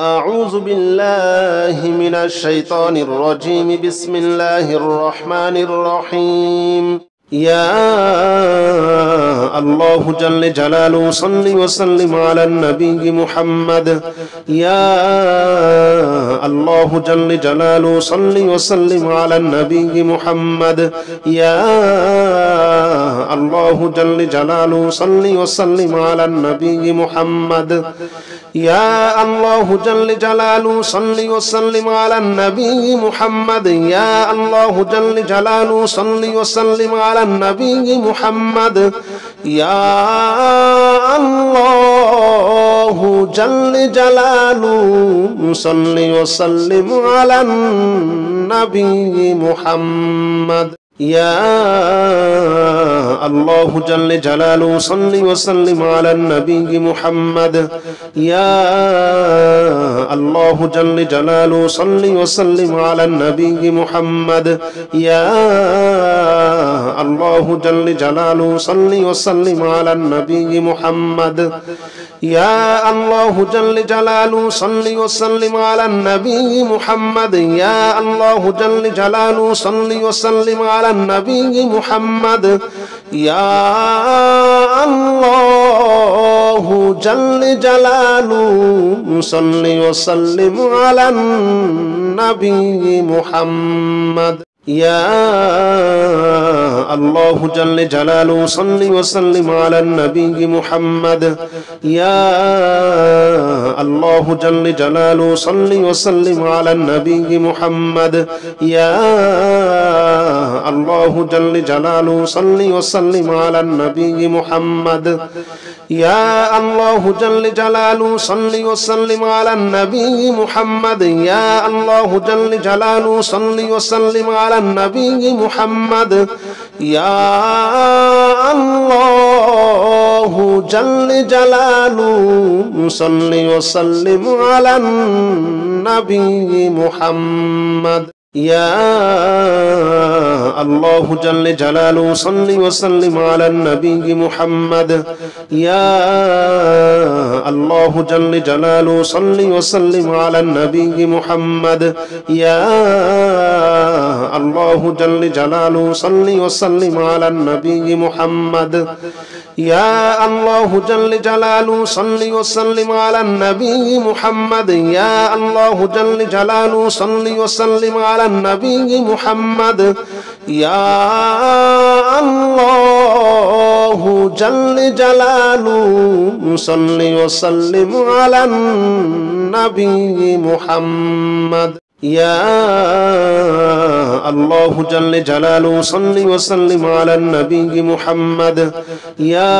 أعوذ بالله من الشيطان الرجيم. بسم الله الرحمن الرحيم. يا الله جل جلاله صل وسلم على النبي محمد. يا الله جل جلاله صل وسلم على النبي محمد. يا الله جل جلاله صل وسلم على النبي محمد. يا الله جل جلاله صل وسلم على النبي محمد. يا الله جل جلاله صل وسلم على النبي محمد. يا الله جل جلاله صل وسلم على النبي محمد. يا الله جل جلاله صل وسلم على النبي محمد. يا الله جل جلاله صل وسلم على النبي محمد. يا الله جل جلاله صل وسلم على النبي محمد. يا الله جل جلاله صل وسلم على النبي محمد. يا الله جل جلاله صل وسلم على النبي محمد. يا الله جل جلاله صل وسلم على النبي محمد. يا الله جل جلاله صل وسلم على النبي محمد. يا الله جل جلاله صل وسلم على النبي محمد. يا الله جل جلاله صل وسلم على النبي محمد. يا الله جل جلاله صل وسلم على النبي محمد. يا الله جل جلاله صل وسلم على النبي محمد. يا الله جل جلاله صل وسلم على النبي محمد. يا الله جل جلاله صل وسلم على النبي محمد. يا الله جل جلاله صل وسلم على النبي محمد. يا الله جل جلاله صل وسلم على النبي محمد. يا الله جل جلاله صل وسلم على النبي محمد. يا الله جل جلاله صل وسلم على النبي محمد. يا الله جل جلاله صل وسلم على النبي محمد. يا الله جل جلاله صل وسلم على النبي محمد. يا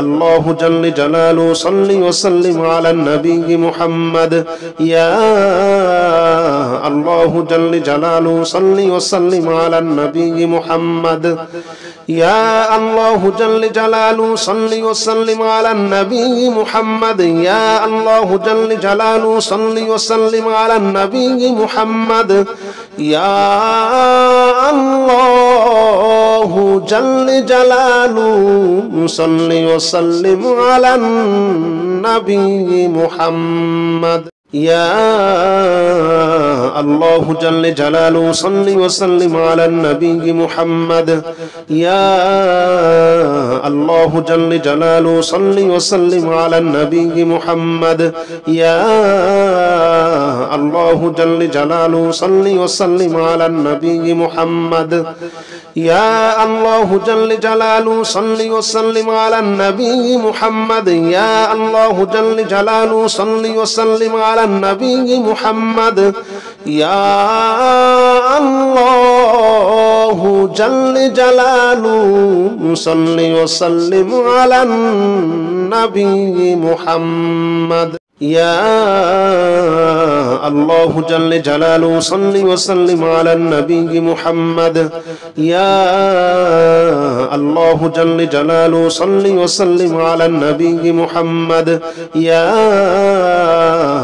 الله جل جلاله صل وسلم على النبي محمد. يا الله جل جلاله صل وسلم على النبي محمد. يا الله جل جلاله صل وسلم على النبي محمد. يا الله جل جلاله صل وسلم على النبي محمد. يا الله جل جلاله صل وسلم على النبي محمد. يا الله جل جلاله صل وسلم على النبي محمد. يا الله جل جلاله صل وسلم على النبي محمد. يا الله جل جلاله صل وسلم على النبي محمد. يا الله جل جلاله صل وسلم على النبي محمد. يا الله جل جلاله صل وسلم على النبي محمد. يا الله جل جلاله صل وسلم على النبي محمد. يا الله جل جلاله صل وسلم على النبي محمد. يا الله جل جلاله صل وسلم على النبي محمد. يا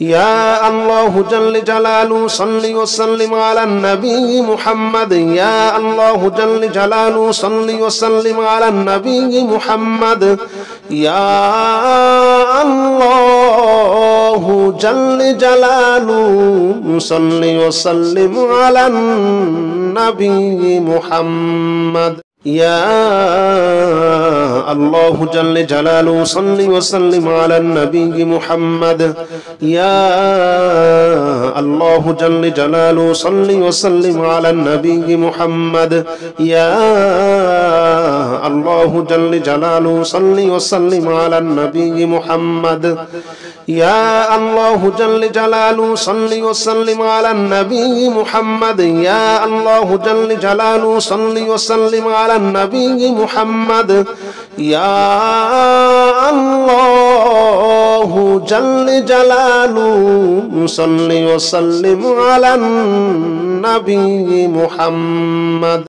يا الله جل جلاله صل وسلم على النبي محمد يا الله جل جلاله صل وسلم على النبي محمد يا الله جل جلاله صل وسلم على النبي محمد يا الله جل جلاله صل وسلم على النبي محمد يا الله جل جلاله صل وسلم على النبي محمد يا الله جل جلاله صل وسلم على النبي محمد يا الله جل جلاله صل وسلم على النبي محمد يا الله جل جلاله صل وسلم على النبي محمد يا الله جل جلاله صل وسلم على النبي محمد